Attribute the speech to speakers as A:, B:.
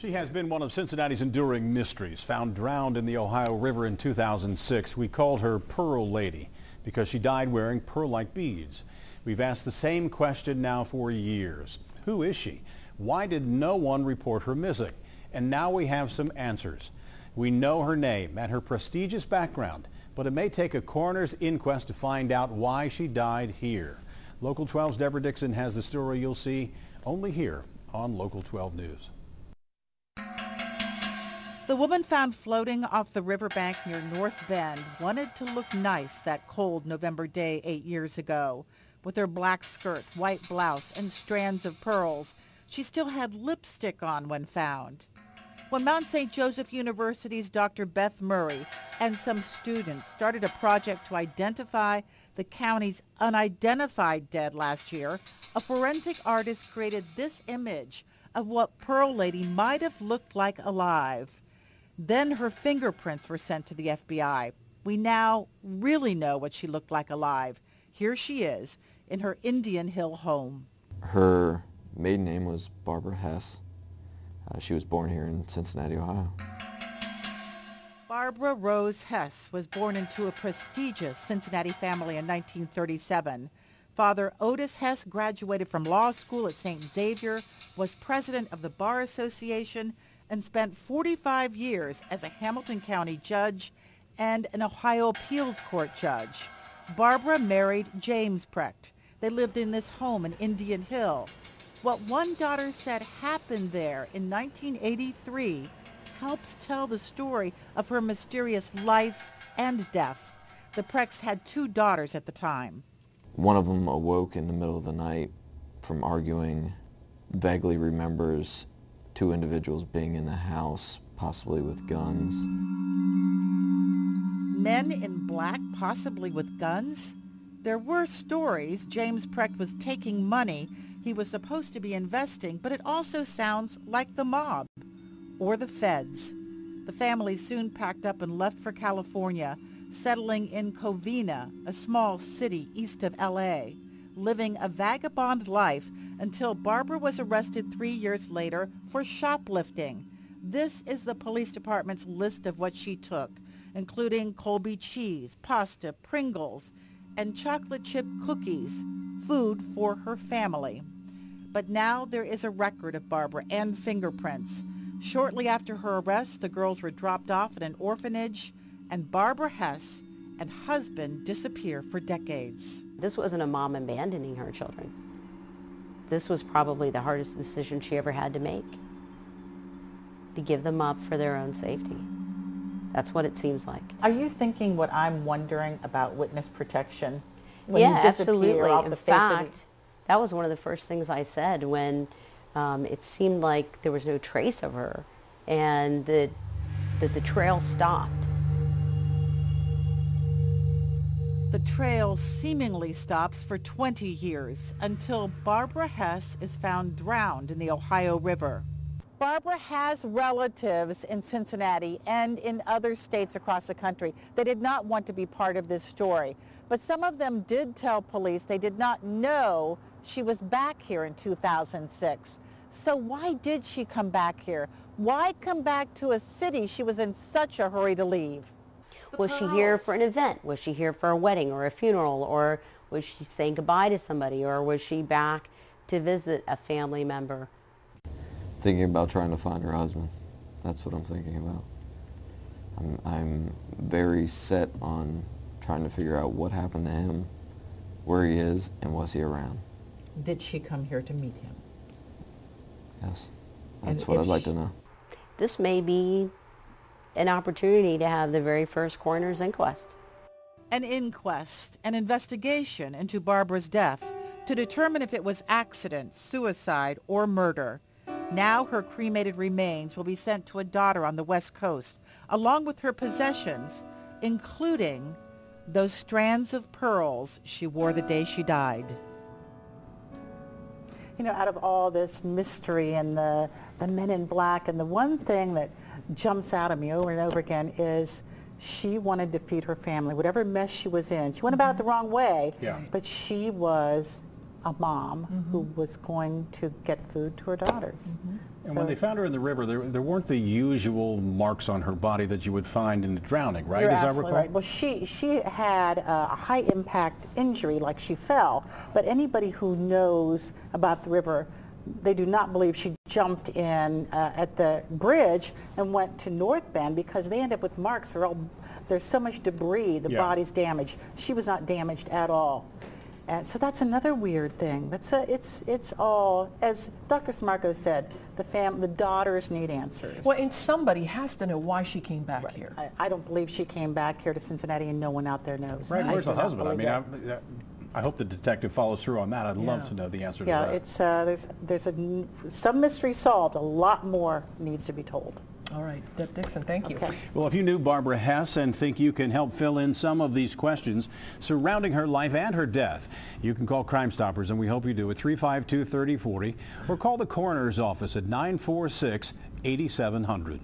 A: She has been one of Cincinnati's enduring mysteries. Found drowned in the Ohio River in 2006. We called her Pearl Lady because she died wearing pearl-like beads. We've asked the same question now for years. Who is she? Why did no one report her missing? And now we have some answers. We know her name and her prestigious background, but it may take a coroner's inquest to find out why she died here. Local 12's Deb Dixon has the story you'll see only here on Local 12 News.
B: The woman found floating off the riverbank near Northbend wanted to look nice that cold November day 8 years ago. With her black skirt, white blouse, and strands of pearls, she still had lipstick on when found. When Mount St. Joseph University's Dr. Beth Murray and some students started a project to identify the county's unidentified dead last year, a forensic artist created this image of what Pearl Lady might have looked like alive. Then her fingerprints were sent to the FBI. We now really know what she looked like alive. Here she is in her Indian Hill home.
C: Her maiden name was Barbara Hess. She was born here in Cincinnati, Ohio.
B: Barbara Rose Hess was born into a prestigious Cincinnati family in 1937. Father Otis Hess graduated from law school at St. Xavier, was president of the Bar Association, and spent 45 years as a Hamilton County judge and an Ohio Appeals Court judge. Barbara married James Precht. They lived in this home in Indian Hill. What one daughter said happened there in 1983 helps tell the story of her mysterious life and death. The Prechts had 2 daughters at the time.
C: One of them awoke in the middle of the night from arguing, vaguely remembers 2 individuals being in the house, possibly with guns.
B: Men in black, possibly with guns? There were stories James Precht was taking money he was supposed to be investing, but it also sounds like the mob or the feds. The family soon packed up and left for California, settling in Covina, a small city east of L.A., living a vagabond life until Barbara was arrested 3 years later for shoplifting. This is the police department's list of what she took, including Colby cheese, pasta, Pringles, and chocolate chip cookies, food for her family. But now there is a record of Barbara and fingerprints. Shortly after her arrest, the girls were dropped off at an orphanage, and Barbara Hess and husband disappear for decades.
D: This wasn't a mom abandoning her children. This was probably the hardest decision she ever had to make, to give them up for their own safety. That's what it seems like.
B: Are you thinking what I'm wondering about witness protection?
D: When you disappear off the face of the... That was one of the first things I said when it seemed like there was no trace of her and that the trail stopped.
B: The trail seemingly stops for 20 years until Barbara Hess is found drowned in the Ohio River. Barbara has relatives in Cincinnati and in other states across the country. They did not want to be part of this story, but some of them did tell police they did not know she was back here in 2006. So why did she come back here? Why come back to a city she was in such a hurry to leave?
D: Was she here for an event? Was she here for a wedding or a funeral? Or was she saying goodbye to somebody? Or was she back to visit a family member?
C: Thinking about trying to find her husband. That's what I'm thinking about. I'm very set on trying to figure out what happened to him, where he is, and was he around.
B: Did she come here to meet him?
C: Yes. That's what I'd like to know.
D: This may be an opportunity to have the very first coroner's inquest.
B: An inquest, an investigation into Barbara's death to determine if it was accident, suicide, or murder. Now her cremated remains will be sent to a daughter on the West Coast, along with her possessions, including those strands of pearls she wore the day she died. You know, out of all this mystery and the men in black, and the one thing that jumps out at me over and over again is she wanted to feed her family, whatever mess she was in. She went about it the wrong way, but she was a mom who was going to get food to her daughters.
A: And when they found her in the river, there weren't the usual marks on her body that you would find in drowning, right?
B: You're
A: As I
B: absolutely
A: recall?
B: right. Well, she had a high impact injury, like she fell, but anybody who knows about the river, they do not believe she jumped in at the bridge and went to Northbend, because they end up with marks. There's so much debris, the body's damaged. She was not damaged at all. And so that's another weird thing. It's all, as Dr. Smarco said, the daughters need answers.
E: Well, and somebody has to know why she came back here.
B: I don't believe she came back here to Cincinnati, and no one out there knows.
A: Right, where's the
B: do not
A: husband? I
B: believe
A: mean,
B: that.
A: I hope the detective follows through on that. I'd love to know the answer to that.
B: Yeah, it's there's some mystery solved. A lot more needs to be told.
E: All right, Deb Dixon, thank you.
B: Okay.
A: Well, if you knew Barbara Hess and think you can help fill in some of these questions surrounding her life and her death, you can call Crime Stoppers, and we hope you do, at 352-3040, or call the coroner's office at 946-8700.